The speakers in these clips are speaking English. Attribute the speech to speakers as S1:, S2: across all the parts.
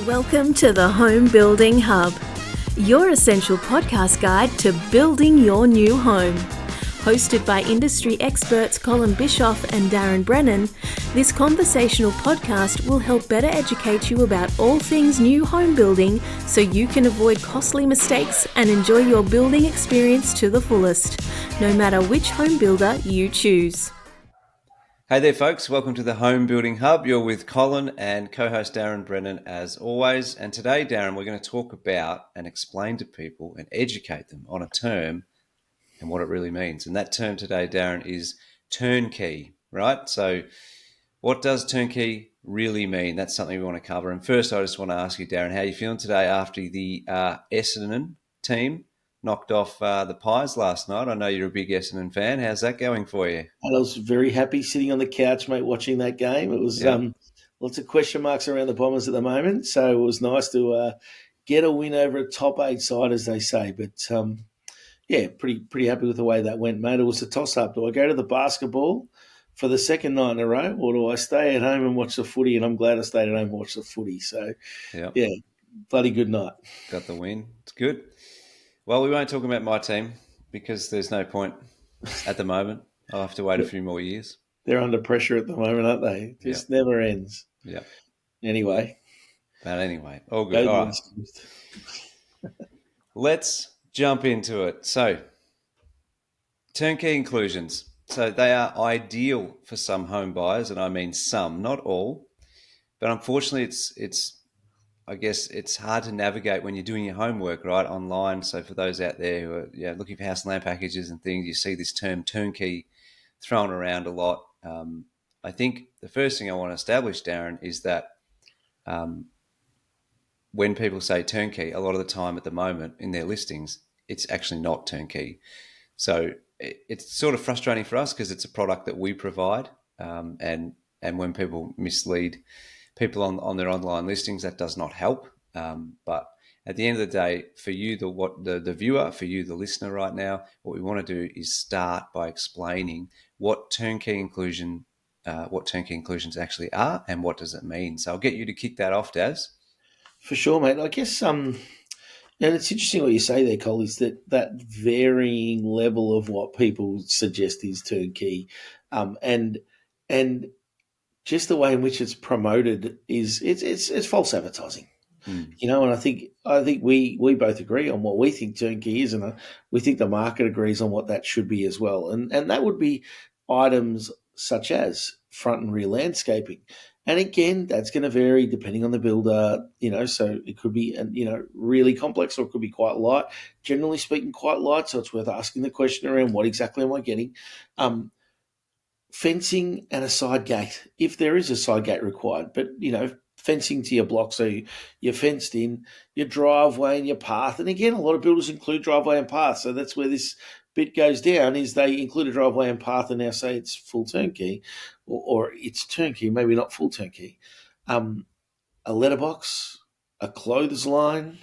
S1: Welcome to the Home Building Hub, your essential podcast guide to building your new home. Hosted by industry experts Colin Bischoff and Darren Brennan, this conversational podcast will help better educate you about all things new home building so you can avoid costly mistakes and enjoy your building experience to the fullest, no matter which home builder you choose.
S2: Hey there, folks. Welcome to the Home Building Hub. You're with Colin and co-host Darren Brennan as always. And today, Darren, we're going to talk about and explain to people and educate them on a term and what it really means. And that term today, Darren, is turnkey, right? So what does turnkey really mean? That's something we want to cover. And first, I just want to ask you, Darren, how are you feeling today after the Essendon team knocked off the Pies last night? I know you're a big Essendon fan. How's that going for you?
S3: And I was very happy sitting on the couch, mate, watching that game. It was lots of question marks around the Bombers at the moment, so it was nice to get a win over a top 8 side, as they say. But pretty happy with the way that went, mate. It was a toss-up. Do I go to the basketball for the second night in a row, or do I stay at home and watch the footy? And I'm glad I stayed at home and watched the footy. So, bloody good night.
S2: Got the win. It's good. Well, we won't talk about my team because there's no point at the moment. I'll have to wait a few more years.
S3: They're under pressure at the moment, aren't they? Just never ends.
S2: Yeah.
S3: Anyway,
S2: all good. All right. Let's jump into it. So, turnkey inclusions. So they are ideal for some home buyers, and I mean some, not all. But unfortunately, I guess it's hard to navigate when you're doing your homework, right, online. So for those out there who are looking for house and land packages and things, you see this term turnkey thrown around a lot. I think the first thing I want to establish, Darren, is that when people say turnkey, a lot of the time at the moment in their listings, it's actually not turnkey. So it's sort of frustrating for us because it's a product that we provide, and when people mislead people on their online listings, that does not help. But at the end of the day, for you, the viewer, for you, the listener right now, what we want to do is start by explaining what turnkey inclusions actually are and what does it mean. So I'll get you to kick that off, Daz.
S3: For sure, mate. I guess and it's interesting what you say there, Cole, is that varying level of what people suggest is turnkey, and just the way in which it's promoted it's false advertising. You know, and I think we both agree on what we think turnkey is, and we think the market agrees on what that should be as well. And that would be items such as front and rear landscaping. And again, that's going to vary depending on the builder, so it could be, really complex or it could be quite light. Generally speaking, quite light, so it's worth asking the question around what exactly am I getting. Fencing and a side gate, if there is a side gate required, but, fencing to your block, so you're fenced in, your driveway and your path. And again, a lot of builders include driveway and path, so that's where this bit goes down, is they include a driveway and path and now say it's full turnkey, or it's turnkey, maybe not full turnkey. A letterbox, a clothesline,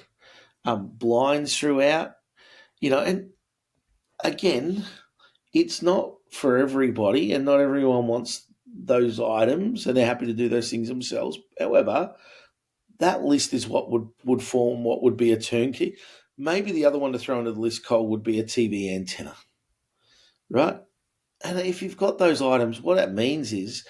S3: blinds throughout, and again, it's not for everybody, and not everyone wants those items, and they're happy to do those things themselves. However, that list is what would form what would be a turnkey. Maybe the other one to throw into the list, Cole, would be a TV antenna, right? And if you've got those items, what that means is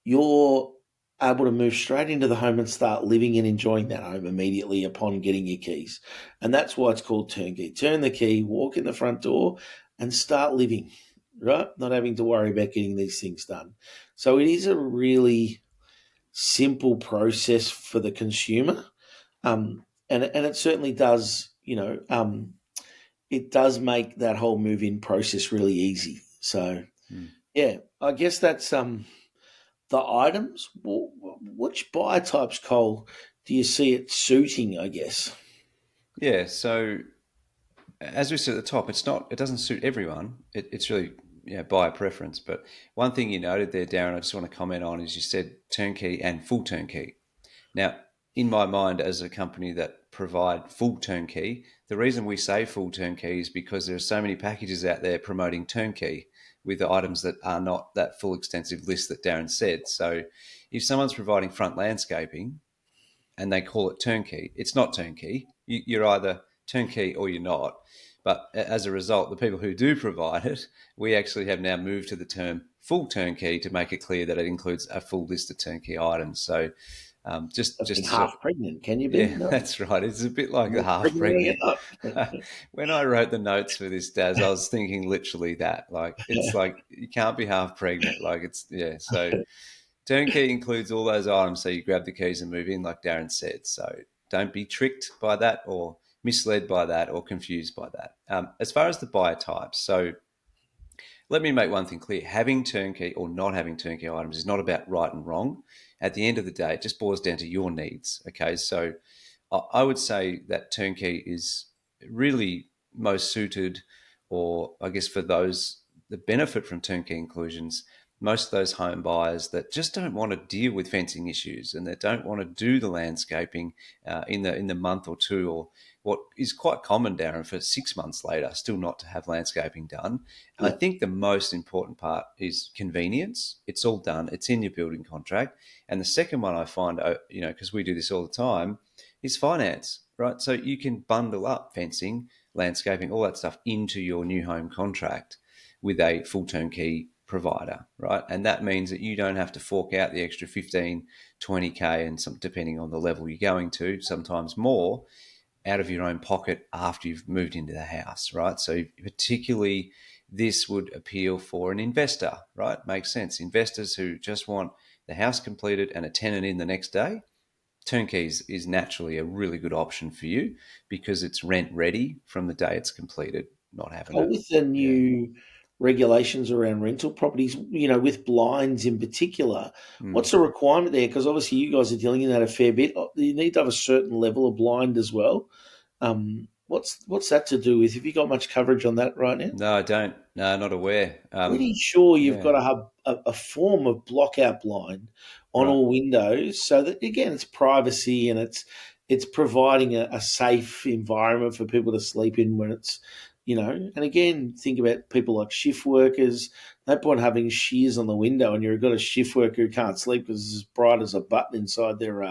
S3: you're able to move straight into the home and start living and enjoying that home immediately upon getting your keys. And that's why it's called turnkey. Turn the key, walk in the front door, and start living, right? Not having to worry about getting these things done. So it is a really simple process for the consumer. And it certainly does, it does make that whole move-in process really easy. So, I guess that's the items. Which buyer types, Cole, do you see it suiting, I guess?
S2: Yeah, so as we said at the top, it doesn't suit everyone. It's really buyer preference. But one thing you noted there, Darren, I just want to comment on is you said turnkey and full turnkey. Now, in my mind, as a company that provide full turnkey, the reason we say full turnkey is because there are so many packages out there promoting turnkey with the items that are not that full extensive list that Darren said. So if someone's providing front landscaping, and they call it turnkey. It's not turnkey. You're either turnkey or you're not. But as a result, the people who do provide it, we actually have now moved to the term full turnkey to make it clear that it includes a full list of turnkey items. So just
S3: I've been
S2: just to sort
S3: half pregnant. Can you be?
S2: yeah,
S3: No,
S2: that's right. It's a bit like the
S3: more
S2: half
S3: pregnant than
S2: pregnant.
S3: you are.
S2: When I wrote the notes for this, Daz, I was thinking literally that. Like, it's like you can't be half pregnant. Like, it's, yeah. So, turnkey includes all those items. So, you grab the keys and move in, like Darren said. So, don't be tricked by that or misled by that or confused by that. As far as the buyer types, so let me make one thing clear. Having turnkey or not having turnkey items is not about right and wrong. At the end of the day, it just boils down to your needs. Okay. So I would say that turnkey is really most suited, or I guess for those that benefit from turnkey inclusions, most of those home buyers that just don't want to deal with fencing issues and that don't want to do the landscaping in the month or two, or what is quite common, Darren, for 6 months later, still not to have landscaping done. And I
S3: Yeah.
S2: think the most important part is convenience. It's all done. It's in your building contract. And the second one I find, because we do this all the time, is finance, right? So you can bundle up fencing, landscaping, all that stuff into your new home contract with a full turnkey provider, right? And that means that you don't have to fork out the extra 15, 20K, and some, depending on the level you're going to, sometimes more, out of your own pocket after you've moved into the house, right? So particularly this would appeal for an investor, right? Makes sense. Investors who just want the house completed and a tenant in the next day. Turnkey is naturally a really good option for you because it's rent ready from the day it's completed, not having
S3: Oh,
S2: to,
S3: with the
S2: yeah.
S3: new regulations around rental properties, with blinds in particular,
S2: Mm.
S3: what's the requirement there? Because obviously you guys are dealing in that a fair bit. You need to have a certain level of blind as well. What's that to do with? Have you got much coverage on that right now?
S2: No, I don't. No, not aware.
S3: Pretty sure you've
S2: Yeah,
S3: got to have a form of blockout blind on
S2: right.
S3: all windows, so that again it's privacy and it's providing a safe environment for people to sleep in when and again think about people like shift workers. No point having shears on the window and you've got a shift worker who can't sleep because it's as bright as a button inside their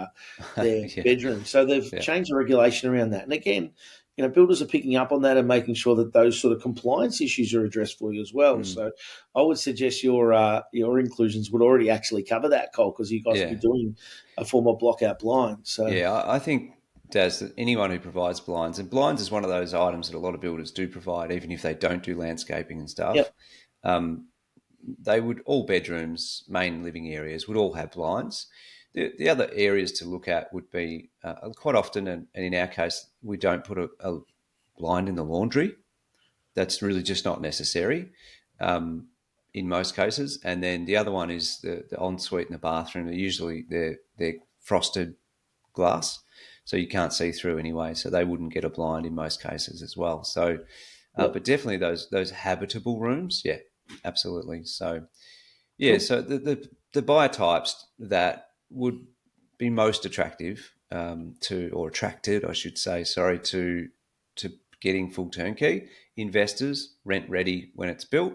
S2: Yeah,
S3: bedroom. So they've
S2: yeah.
S3: changed the regulation around that. And again, builders are picking up on that and making sure that those sort of compliance issues are addressed for you as well.
S2: Mm.
S3: So I would suggest your inclusions would already actually cover that, Cole, because you guys will be
S2: Yeah,
S3: doing a form of blockout blind. So
S2: yeah. I think, Daz, that anyone who provides blinds, and blinds is one of those items that a lot of builders do provide, even if they don't do landscaping and stuff.
S3: yep,
S2: Um, they would, all bedrooms, main living areas would all have blinds. The other areas to look at would be quite often, and in our case, we don't put a blind in the laundry. That's really just not necessary um, in most cases. And then the other one is the ensuite and the bathroom. They're frosted glass, so you can't see through anyway. So they wouldn't get a blind in most cases as well. So,
S3: yep,
S2: but definitely those habitable rooms, yeah, absolutely. So yeah,
S3: cool.
S2: so the buyer types that would be most attractive to, or attracted, I should say, sorry, to getting full turnkey, investors, rent ready when it's built.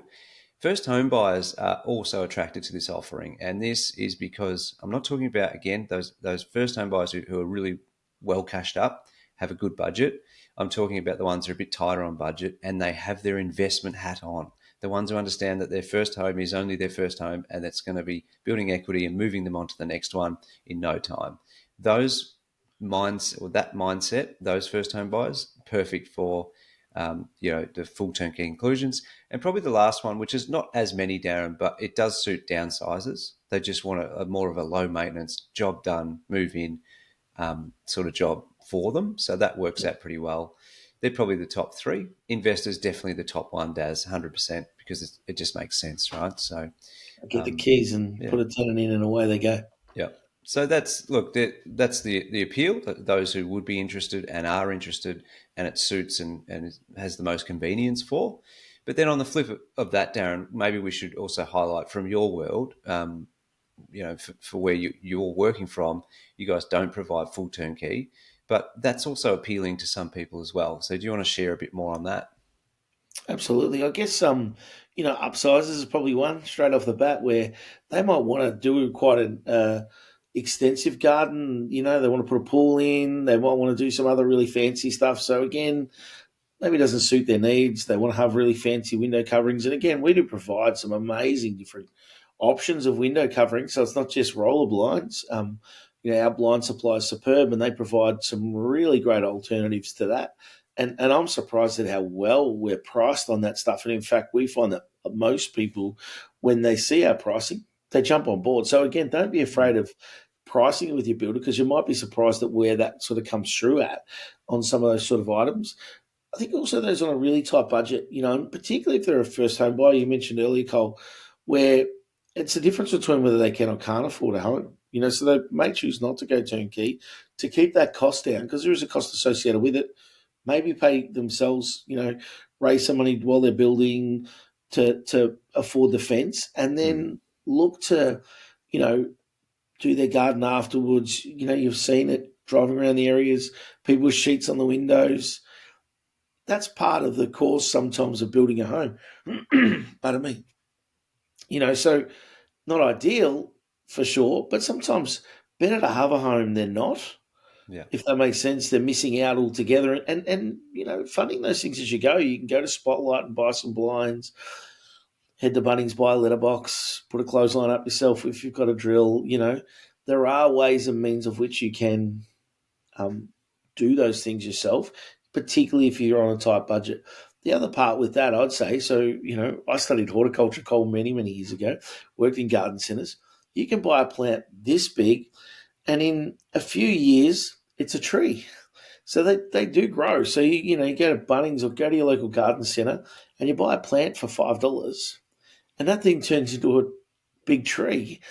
S2: First home buyers are also attracted to this offering, and this is because I'm not talking about, again, those first home buyers who are really well cashed up, have a good budget. I'm talking about the ones who are a bit tighter on budget and they have their investment hat on, the ones who understand that their first home is only their first home and that's going to be building equity and moving them on to the next one in no time. Those minds, or that mindset, those first home buyers, perfect for the full turnkey inclusions. And probably the last one, which is not as many, Darren, but it does suit downsizers. They just want a more of a low maintenance job done, move in sort of job for them. So that works out pretty well. They're probably the top three. Investors, definitely the top one, Daz, 100%, because it just makes sense, right? So,
S3: Get the keys and
S2: yeah,
S3: put a tenant in, and away they go.
S2: yeah. So that's the appeal. Those who would be interested and are interested, and it suits and has the most convenience for. But then on the flip of that, Darren, maybe we should also highlight from your world, for where you're working from, you guys don't provide full turnkey, but that's also appealing to some people as well. So do you want to share a bit more on that?
S3: Absolutely. I guess upsizes is probably one straight off the bat where they might want to do quite extensive garden. They want to put a pool in. They might want to do some other really fancy stuff. So again, maybe it doesn't suit their needs. They want to have really fancy window coverings. And again, we do provide some amazing different options of window covering. So it's not just roller blinds. Our blind supply is superb, and they provide some really great alternatives to that. And I'm surprised at how well we're priced on that stuff. And in fact, we find that most people, when they see our pricing, they jump on board. So again, don't be afraid of pricing it with your builder, because you might be surprised at where that sort of comes through at on some of those sort of items. I think also those on a really tight budget, and particularly if they're a first home buyer, you mentioned earlier, Cole, where it's the difference between whether they can or can't afford a home. So they may choose not to go turnkey to keep that cost down, because there is a cost associated with it. Maybe pay themselves, raise some money while they're building to afford the fence, and then look to, do their garden afterwards. You've seen it driving around the areas, people with sheets on the windows. That's part of the course sometimes of building a home. Pardon me. So not ideal for sure, but sometimes better to have a home than not.
S2: Yeah.
S3: If that makes sense, they're missing out altogether. And funding those things as you go. You can go to Spotlight and buy some blinds, head to Bunnings, buy a letterbox, put a clothesline up yourself if you've got a drill. There are ways and means of which you can do those things yourself, particularly if you're on a tight budget. The other part with that, I'd say, I studied horticulture, Cole, many, many years ago, worked in garden centres. You can buy a plant this big, and in a few years, it's a tree. So they do grow. So, you go to Bunnings or go to your local garden centre and you buy a plant for $5, and that thing turns into a big tree.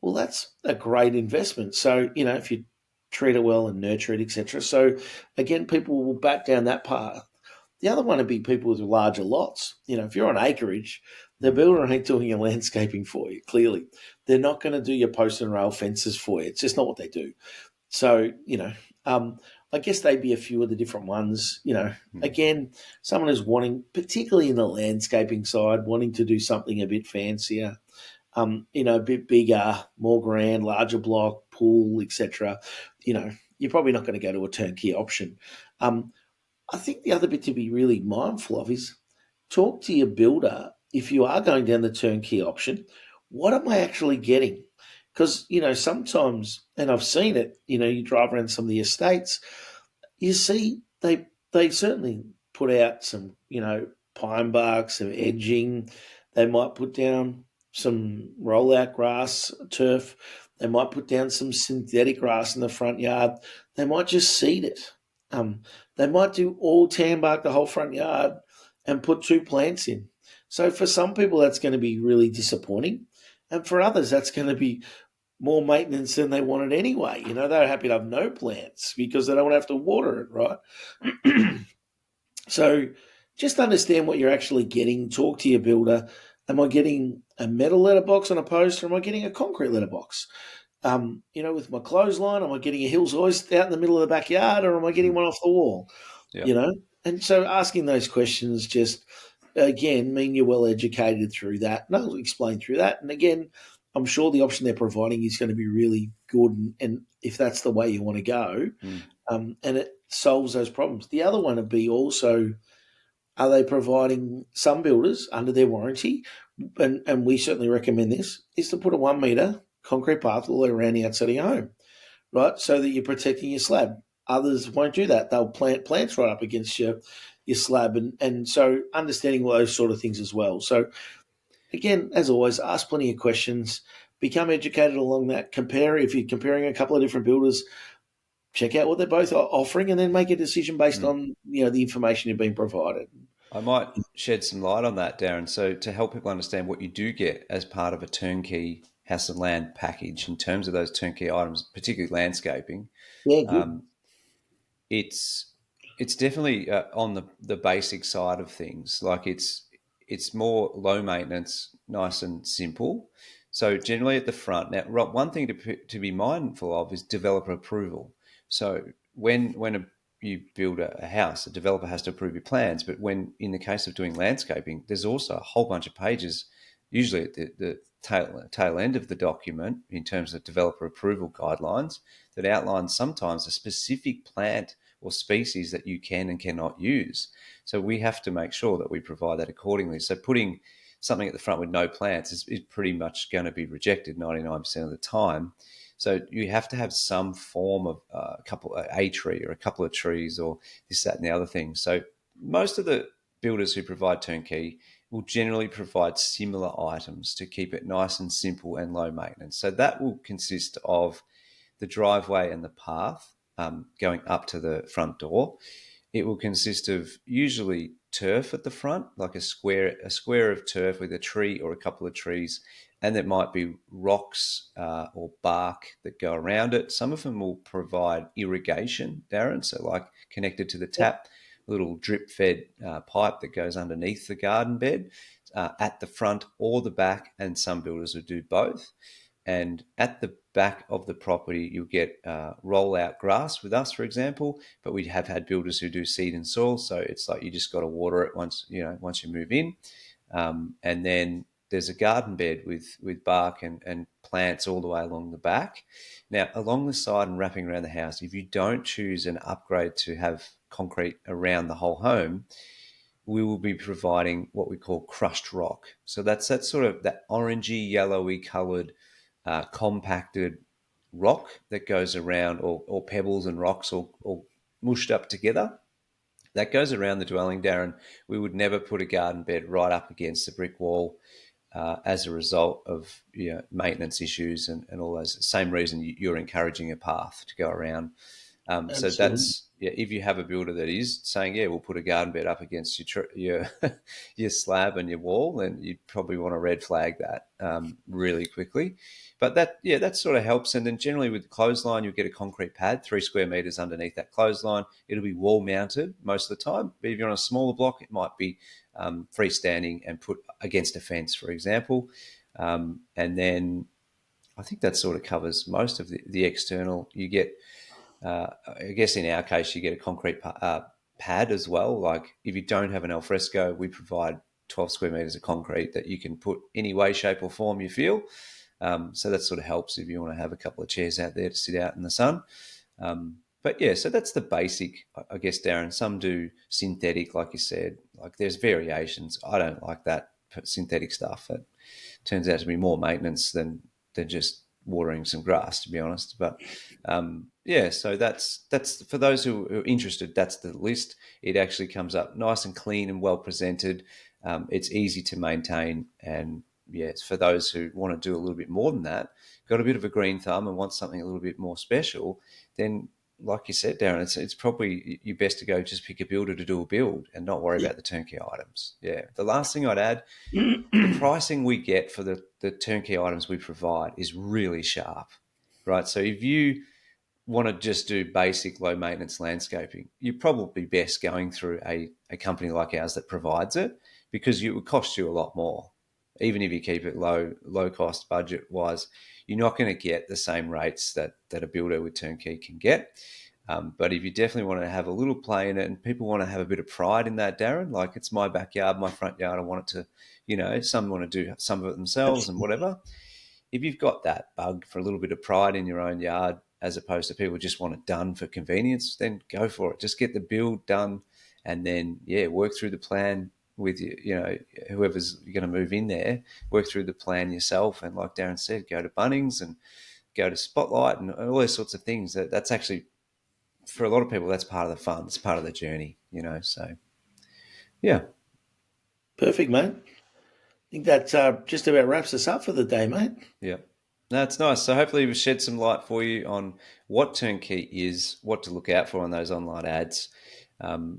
S3: Well, that's a great investment. So, if you treat it well and nurture it, etc. So, again, people will back down that part. The other one would be people with larger lots. If you're on acreage, the builder ain't doing your landscaping for you, clearly. They're not going to do your post and rail fences for you. It's just not what they do. So, I guess they'd be a few of the different ones. Again, someone who's wanting, particularly in the landscaping side, wanting to do something a bit fancier, a bit bigger, more grand, larger block, pool, etc. You're probably not going to go to a turnkey option. I think the other bit to be really mindful of is talk to your builder if you are going down the turnkey option. What am I actually getting? Because, sometimes, and I've seen it, you drive around some of the estates, you see they certainly put out some, pine bark, some edging. They might put down some rollout grass, turf. They might put down some synthetic grass in the front yard. They might just seed it. They might do all tan bark the whole front yard and put 2 plants in. So for some people, that's going to be really disappointing. And for others, that's going to be more maintenance than they wanted anyway. They're happy to have no plants because they don't want to have to water it, right? So just understand what you're actually getting. Talk to your builder. Am I getting a metal letterbox on a post, or am I getting a concrete letterbox? With my clothesline, am I getting a Hills Hoist out in the middle of the backyard, or am I getting one off the wall?
S2: Yeah.
S3: And so asking those questions just, again, mean you're well educated through that. And I'll explain through that. And again, I'm sure the option they're providing is going to be really good, and if that's the way you want to go, and it solves those problems. The other one would be also, are they providing, some builders under their warranty, and we certainly recommend this, is to put a 1 metre concrete path all the way around the outside of your home, right, so that you're protecting your slab. Others won't do that. They'll plant plants right up against your slab, and so understanding all those sort of things as well. So again, as always, ask plenty of questions, become educated along that, compare. If you're comparing a couple of different builders, check out what they're both offering, and then make a decision based on the information you're being provided.
S2: I might shed some light on that, Darren. So to help people understand what you do get as part of a turnkey house and land package in terms of those turnkey items, particularly landscaping,
S3: Yeah, good.
S2: it's definitely on the basic side of things. Like it's more low maintenance, nice and simple. So generally at the front. Now, one thing to be mindful of is developer approval. So when you build a house, a developer has to approve your plans. But when, in the case of doing landscaping, there's also a whole bunch of pages usually at the tail end of the document in terms of developer approval guidelines that outlines sometimes a specific plant or species that you can and cannot use. So we have to make sure that we provide that accordingly. So putting something at the front with no plants is pretty much going to be rejected 99% of the time. So you have to have some form of a tree or a couple of trees or this, that, and the other thing. So most of the builders who provide turnkey will generally provide similar items to keep it nice and simple and low maintenance. So that will consist of the driveway and the path going up to the front door. It will consist of usually turf at the front, like a square of turf with a tree or a couple of trees, and there might be rocks or bark that go around it. Some of them will provide irrigation, Darren, so like connected to the tap, a little drip-fed pipe that goes underneath the garden bed at the front or the back, and some builders will do both. And at the back of the property, you'll get roll-out grass with us, for example. But we have had builders who do seed and soil, so it's like you just got to water it once you move in. And then there's a garden bed with bark and plants all the way along the back. Now, along the side and wrapping around the house, if you don't choose an upgrade to have concrete around the whole home, we will be providing what we call crushed rock. So that's that sort of that orangey, yellowy coloured compacted rock that goes around, or pebbles and rocks all mushed up together. That goes around the dwelling, Darren. We would never put a garden bed right up against the brick wall as a result of maintenance issues and all those. Same reason you're encouraging a path to go around. So that's if you have a builder that is saying, we'll put a garden bed up against your your slab and your wall, then you probably want to red flag that really quickly. But that sort of helps. And then generally with the clothesline, you'll get a concrete pad, 3 square meters underneath that clothesline. It'll be wall mounted most of the time. But if you're on a smaller block, it might be freestanding and put against a fence, for example. And then I think that sort of covers most of the external. You get I guess in our case, you get a concrete pad as well. Like if you don't have an alfresco, we provide 12 square meters of concrete that you can put any way, shape or form you feel. So that sort of helps if you want to have a couple of chairs out there to sit out in the sun. But so that's the basic, I guess, Darren. Some do synthetic, like you said. Like there's variations. I don't like that synthetic stuff. It turns out to be more maintenance than just watering some grass, to be honest. But so that's for those who are interested. That's the list. It actually comes up nice and clean and well presented. It's easy to maintain, and it's for those who want to do a little bit more than that, got a bit of a green thumb and want something a little bit more special. Then, like you said, Darren, it's probably you best to go just pick a builder to do a build and not worry about the turnkey items. Yeah. The last thing I'd add, the pricing we get for the turnkey items we provide is really sharp, right? So if you want to just do basic low maintenance landscaping, you're probably best going through a company like ours that provides it, because it would cost you a lot more. Even if you keep it low cost budget wise, you're not going to get the same rates that a builder with turnkey can get. But if you definitely want to have a little play in it, and people want to have a bit of pride in that, Darren, like it's my backyard, my front yard, I want it to, some want to do some of it themselves and whatever. If you've got that bug for a little bit of pride in your own yard, as opposed to people just want it done for convenience, then go for it. Just get the build done, and then work through the plan with whoever's going to move in there. Work through the plan yourself, and like Darren said, go to Bunnings and go to Spotlight and all those sorts of things. That's actually, for a lot of people, that's part of the fun. It's part of the journey, So yeah,
S3: perfect, mate. I think that just about wraps us up for the day, mate.
S2: Yeah. That's nice. So hopefully we've shed some light for you on what turnkey is, what to look out for on those online ads,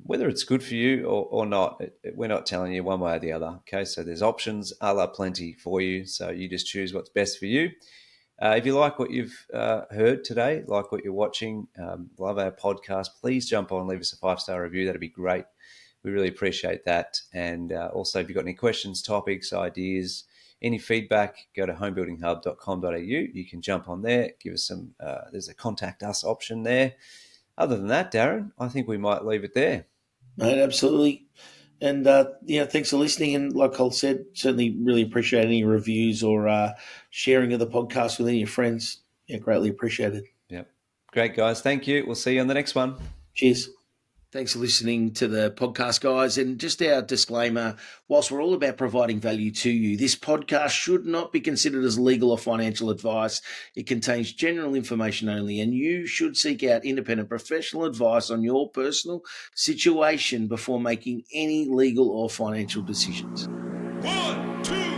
S2: whether it's good for you or not. We're not telling you one way or the other. Okay, so there's options a la plenty for you. So you just choose what's best for you. If you like what you've heard today, like what you're watching, love our podcast, please jump on, leave us a 5-star review. That'd be great. We really appreciate that. And also, if you've got any questions, topics, ideas, any feedback, go to homebuildinghub.com.au. You can jump on there, give us some, there's a contact us option there. Other than that, Darren, I think we might leave it there.
S3: Mate, absolutely. And thanks for listening. And like Cole said, certainly really appreciate any reviews or sharing of the podcast with any of your friends. Yeah, greatly appreciated.
S2: Yep. Great, guys. Thank you. We'll see you on the next one.
S3: Cheers. Thanks for listening to the podcast, guys. And just our disclaimer, whilst we're all about providing value to you, this podcast should not be considered as legal or financial advice. It contains general information only, and you should seek out independent professional advice on your personal situation before making any legal or financial decisions.
S4: 1, 2,